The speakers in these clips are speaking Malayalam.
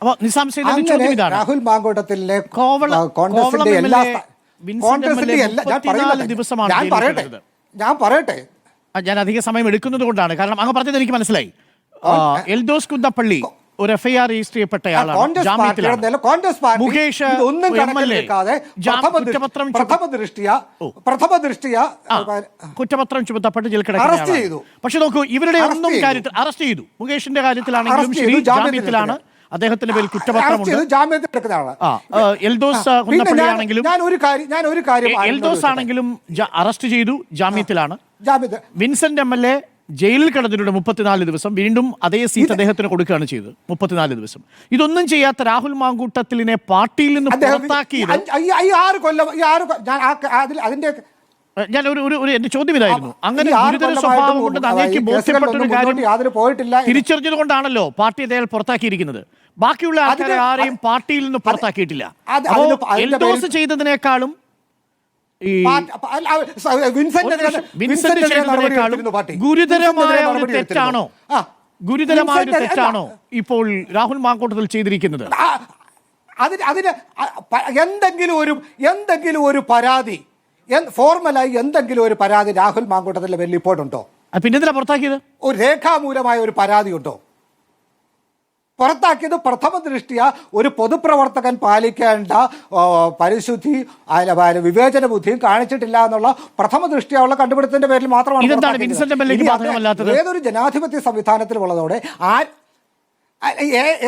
അപ്പോൾ നിസാം സയ്യിദിന്റെ ചോദ്യം ഇതാണ്. രാഹുൽ മാങ്കൂട്ടത്തിലെ ഞാൻ പറയട്ടെ ഞാൻ അധിക സമയം എടുക്കുന്നത് കൊണ്ടാണ്, കാരണം അങ്ങ് പറഞ്ഞത് എനിക്ക് മനസ്സിലായി. എൽദോസ് കുന്നപ്പള്ളി ഒരു എഫ്ഐആർ രജിസ്റ്റർ ചെയ്യപ്പെട്ടയാളാണ്, ജാമ്യത്തിലാണ്. മുകേഷ് കുറ്റപത്രം ചുമത്തപ്പെട്ട് ജയിൽ കിടക്കുകയാണ്. പക്ഷെ നോക്കൂ, ഇവരുടെ ഒന്നും കാര്യത്തിൽ അറസ്റ്റ് ചെയ്തു. മുകേഷിന്റെ കാര്യത്തിലാണെങ്കിലും ശരി, ജാമ്യത്തിലാണ്. അദ്ദേഹത്തിന്റെ പേരിൽ കുറ്റപത്രമുണ്ട്. എൽദോസ് കുന്നപ്പള്ളിയാണെങ്കിലും എൽദോസ് ആണെങ്കിലും അറസ്റ്റ് ചെയ്തു, ജാമ്യത്തിലാണ്. വിൻസെന്റ് MLA ജയിലിൽ കിടന്നിട്ടുണ്ട് 34 ദിവസം. വീണ്ടും അതേ സീറ്റ് അദ്ദേഹത്തിന് കൊടുക്കുകയാണ് ചെയ്തത്, 34 ദിവസം. ഇതൊന്നും ചെയ്യാത്ത രാഹുൽ മാങ്കൂട്ടത്തിലിനെ പാർട്ടിയിൽ നിന്ന് പുറത്താക്കിയത്. ഞാൻ ഒരു എന്റെ ചോദ്യം ഇതായിരുന്നു, അങ്ങനെ ഗുരുതര സ്വഭാവം കൊണ്ട് അങ്ങേക്ക് ബോധ്യപ്പെട്ടൊരു കാര്യം തിരിച്ചറിഞ്ഞത് കൊണ്ടാണല്ലോ പാർട്ടി അദ്ദേഹം പുറത്താക്കിയിരിക്കുന്നത്. ബാക്കിയുള്ള ആൾക്കാരെ ആരെയും പാർട്ടിയിൽ നിന്ന് പുറത്താക്കിയിട്ടില്ല. എൽദോസ് ചെയ്തതിനേക്കാളും ഗുരുതരമായ ഒരു തെറ്റാണോ ഇപ്പോൾ രാഹുൽ മാങ്കൂട്ടത്തിൽ ചെയ്തിരിക്കുന്നത്? അതിന് എന്തെങ്കിലും ഒരു പരാതി, ഫോർമലായി എന്തെങ്കിലും ഒരു പരാതി രാഹുൽ മാങ്കൂട്ടത്തിന്റെ പേരിൽ റിപ്പോർട്ടുണ്ടോ? പിന്നെ പുറത്താക്കിയത് ഒരു രേഖാമൂലമായ ഒരു പരാതി ഉണ്ടോ? പുറത്താക്കിയത് പ്രഥമ ദൃഷ്ടിയ ഒരു പൊതുപ്രവർത്തകൻ പാലിക്കേണ്ട പരിശുദ്ധി, വിവേചന ബുദ്ധിയും കാണിച്ചിട്ടില്ല എന്നുള്ള പ്രഥമ ദൃഷ്ടിയുള്ള കണ്ടുപിടുത്തത്തിന്റെ പേരിൽ മാത്രമാണ്. ഏതൊരു ജനാധിപത്യ സംവിധാനത്തിലുള്ളതോടെ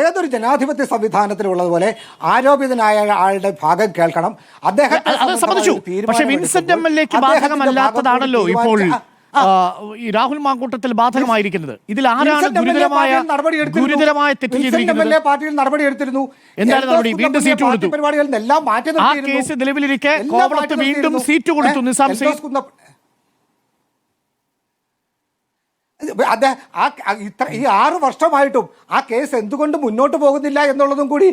ഏതൊരു ജനാധിപത്യ സംവിധാനത്തിലുള്ളതുപോലെ ആരോപിതനായ ആളുടെ ഭാഗം കേൾക്കണം. അദ്ദേഹം ഇപ്പോൾ ഈ രാഹുൽ മാങ്കൂട്ടത്തിൽ ബാധകമായിരിക്കുന്നത്. ഇതിൽ ആരാണ് ഗുരുതരമായ തെറ്റ് ചെയ്തിരിക്കുന്നത്? പാർട്ടിയിൽ നടപടി എടുത്തിരുന്നു. എന്താണ് നടപടി? വീണ്ടും സീറ്റ് കൊടുത്തു. ആ കേസ് നിലവിലിരിക്കെ കോവളത്ത് വീണ്ടും സീറ്റ് കൊടുത്തു നിസാം സയ്യിദ്. ഈ 6 വർഷമായിട്ടും ആ കേസ് എന്തുകൊണ്ട് മുന്നോട്ട് പോകുന്നില്ല എന്നുള്ളതും കൂടി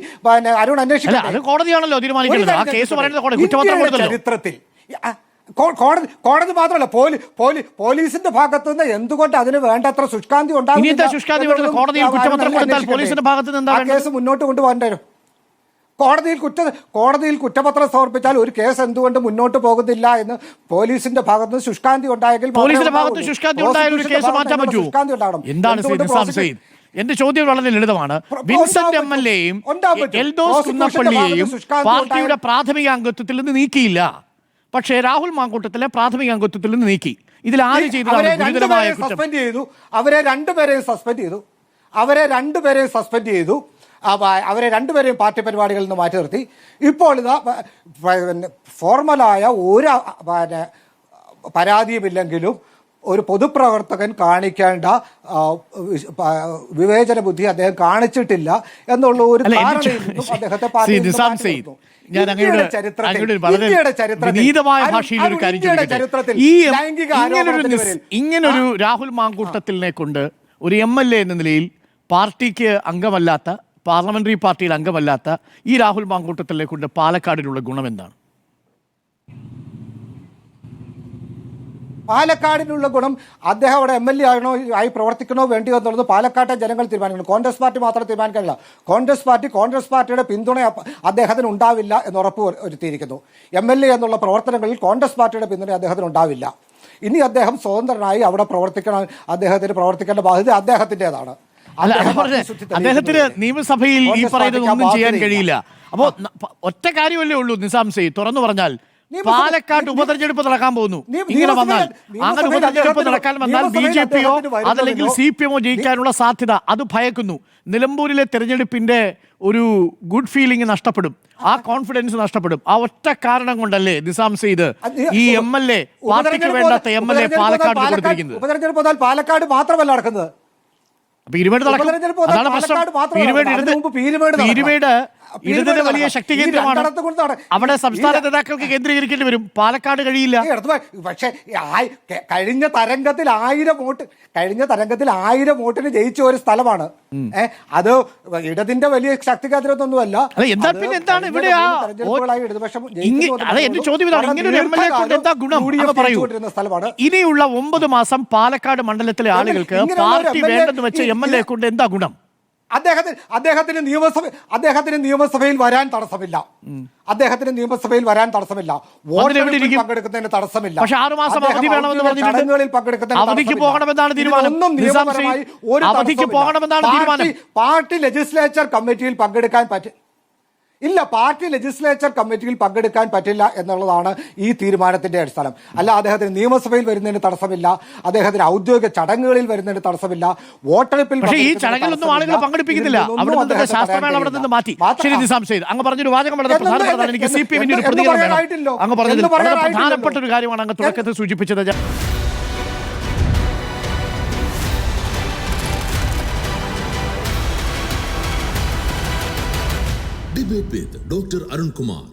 അരുൺ അന്വേഷിക്കണം. അത് കോടതിയാണല്ലോ തീരുമാനിക്കുന്നത്. ആ കേസ് പറയുന്നത് ചരിത്രത്തിൽ കോടതി മാത്രമല്ല, പോലീസിന്റെ ഭാഗത്തു നിന്ന് എന്തുകൊണ്ട് അതിന് വേണ്ടത്ര ശുഷ്കാന്തി ഉണ്ടാകുന്നില്ല? കേസ് മുന്നോട്ട് കൊണ്ടുപോകേണ്ടവരും കോടതിയിൽ കുറ്റപത്രം സമർപ്പിച്ചാൽ ഒരു കേസ് എന്തുകൊണ്ട് മുന്നോട്ട് പോകുന്നില്ല എന്ന് പോലീസിന്റെ ഭാഗത്ത് നിന്ന് ശുഷ്കാന്തി ഉണ്ടായെങ്കിൽ ശുഷ്കാന്തി ഉണ്ടാകണം. എന്റെ ചോദ്യം വളരെ ലളിതമാണ്. വിൻസെന്റ് MLAയും എൽദോസ് കുന്നപ്പള്ളിയെയും പാർട്ടിയുടെ പ്രാഥമിക അംഗത്വത്തിൽ നിന്ന് നീക്കിയില്ല, പക്ഷേ രാഹുൽ മാങ്കൂട്ടത്തിലെ പ്രാഥമിക അംഗത്വത്തിൽ നിന്ന് നീക്കി. ഇതിൽ ആര് ചെയ്തതാണ് ഗുരുതരമായ കുറ്റം? അവരെ രണ്ടുപേരെയും സസ്പെൻഡ് ചെയ്തു. അവരെ രണ്ടുപേരെയും പാർട്ടി പരിപാടികളിൽ നിന്ന് മാറ്റി നിർത്തി. ഇപ്പോൾ ഇതാ ഫോർമലായ ഒരു പരാതിയുമില്ലെങ്കിലും ഒരു പൊതുപ്രവർത്തകൻ കാണിക്കേണ്ട വിവേചന ബുദ്ധി അദ്ദേഹം കാണിച്ചിട്ടില്ല എന്നുള്ള ഒരു ധാരണയിൽ നിന്നും അദ്ദേഹത്തെ ഞാൻ ഇങ്ങനൊരു രാഹുൽ മാങ്കൂട്ടത്തിനെ കൊണ്ട് ഒരു MLA എന്ന നിലയിൽ പാർട്ടിക്ക് അംഗമല്ലാത്ത, പാർലമെന്ററി പാർട്ടിയിൽ അംഗമല്ലാത്ത ഈ രാഹുൽ മാങ്കൂട്ടത്തിനെ കൊണ്ട് പാലക്കാടിനുള്ള ഗുണം എന്താണ്? പാലക്കാടിനുള്ള ഗുണം അദ്ദേഹം അവിടെ MLA ആകണോ, ആയി പ്രവർത്തിക്കണോ വേണ്ടിയോ എന്നുള്ളത് പാലക്കാട്ടെ ജനങ്ങൾ തീരുമാനിക്കണം. കോൺഗ്രസ് പാർട്ടി മാത്രം തീരുമാനിക്കാനില്ല. കോൺഗ്രസ് പാർട്ടിയുടെ പിന്തുണ അദ്ദേഹത്തിന് ഉണ്ടാവില്ല എന്ന് ഉറപ്പ് വരുത്തിയിരിക്കുന്നു. MLA എന്നുള്ള പ്രവർത്തനങ്ങളിൽ കോൺഗ്രസ് പാർട്ടിയുടെ പിന്തുണ അദ്ദേഹത്തിന് ഉണ്ടാവില്ല. ഇനി അദ്ദേഹം സ്വതന്ത്രനായി അവിടെ പ്രവർത്തിക്കണം. അദ്ദേഹത്തിന് പ്രവർത്തിക്കേണ്ട ബാധ്യത അദ്ദേഹത്തിൻ്റെതാണ്. അദ്ദേഹത്തിന് നിയമസഭയിൽ ഈ പറയുന്നത് ഒന്നും ചെയ്യാൻ കഴിയില്ല. അപ്പോ ഒറ്റ കാര്യമല്ലേ ഉള്ളൂ നിസാം സയ്യിദ്, തുറന്നു പറഞ്ഞാൽ പാലക്കാട് ഉപതെരഞ്ഞെടുപ്പ് നടക്കാൻ പോകുന്നു. ഇങ്ങനെ വന്നാൽ, അങ്ങനെ ഉപതെരഞ്ഞെടുപ്പ് നടക്കാൻ വന്നാൽ BJPയോ അതല്ലെങ്കിൽ CPMO ജയിക്കാനുള്ള സാധ്യത അത് ഭയക്കുന്നു. നിലമ്പൂരിലെ തെരഞ്ഞെടുപ്പിന്റെ ഒരു ഗുഡ് ഫീലിംഗ് നഷ്ടപ്പെടും, ആ കോൺഫിഡൻസ് നഷ്ടപ്പെടും. ആ ഒറ്റ കാരണം കൊണ്ടല്ലേ നിസാം സയ്യിദ് ഈ MLA, പാർട്ടിക്ക് വേണ്ടാത്ത MLA പാലക്കാട് കൊടുത്തിരിക്കുന്നത്? ഉപതെരഞ്ഞെടുപ്പ് പാലക്കാട് മാത്രമല്ല നടക്കുന്നത്. ഇടതിന് വലിയ ശക്തി കേന്ദ്രമാണ്. അവിടെ സംസ്ഥാന നേതാക്കൾക്ക് കേന്ദ്രീകരിക്കേണ്ടി വരും, പാലക്കാട് കഴിയില്ല. പക്ഷേ കഴിഞ്ഞ തരംഗത്തിൽ 1000 വോട്ടിന് ജയിച്ച ഒരു സ്ഥലമാണ്. അത് ഇടതിന്റെ വലിയ ശക്തി കേന്ദ്രമൊന്നുമല്ല. ഇനിയുള്ള 9 മാസം പാലക്കാട് മണ്ഡലത്തിലെ ആളുകൾക്ക് പാർട്ടി വേണ്ടെന്ന് വെച്ച MLA കൊണ്ട് എന്താ ഗുണം? അദ്ദേഹത്തിന് നിയമസഭയിൽ വരാൻ തടസ്സമില്ല. അദ്ദേഹത്തിന് നിയമസഭയിൽ വരാൻ തടസ്സമില്ല. വോട്ടെടുപ്പിൽ പങ്കെടുക്കുന്നതിന് തടസ്സമില്ല. പക്ഷേ 6 മാസം അവധി വേണമെന്ന് പറഞ്ഞിട്ടുണ്ട്. ചടങ്ങുകളിൽ പങ്കെടുക്കുന്നതിന് അവധിക്ക് പോകണമെന്നാണ് തീരുമാനം. ഒന്നും നിയമപരമായി ഒരു അവധിക്ക് പോകണമെന്നാണ് തീരുമാനം. പാർട്ടി ലെജിസ്ലേച്ചർ കമ്മിറ്റിയിൽ പങ്കെടുക്കാൻ ഇല്ല, പാർട്ടി ലെജിസ്ലേച്ചർ കമ്മിറ്റിയിൽ പങ്കെടുക്കാൻ പറ്റില്ല എന്നുള്ളതാണ് ഈ തീരുമാനത്തിന്റെ അടിസ്ഥാനം. അല്ല, അദ്ദേഹത്തിന് നിയമസഭയിൽ വരുന്നതിന് തടസ്സമില്ല, അദ്ദേഹത്തിന് ഔദ്യോഗിക ചടങ്ങുകളിൽ വരുന്നതിന് തടസ്സമില്ല, വോട്ടെടുപ്പിൽ. പക്ഷേ ഈ ചടങ്ങിലൊന്നും ആളുകളെ പങ്കെടുപ്പിക്കുന്നില്ല. അവിടെ നിന്ന് ശാസ്ത്രമേള അവിടെ നിന്ന് മാറ്റി. ശരി നിസാം സെയ്ദ്, അങ്ങ് പറഞ്ഞൊരു വാചകം വളരെ പ്രധാനപ്പെട്ടതാണ്. എനിക്ക് CPM-ന്റെ ഒരു പ്രതികരണം വേണം. അങ്ങ് പറഞ്ഞതിൽ വളരെ പ്രധാനപ്പെട്ട ഒരു കാര്യമാണ് അങ്ങ് തുടക്കത്തിൽ സൂചിപ്പിച്ചത്. Debate with Dr. Arun Kumar.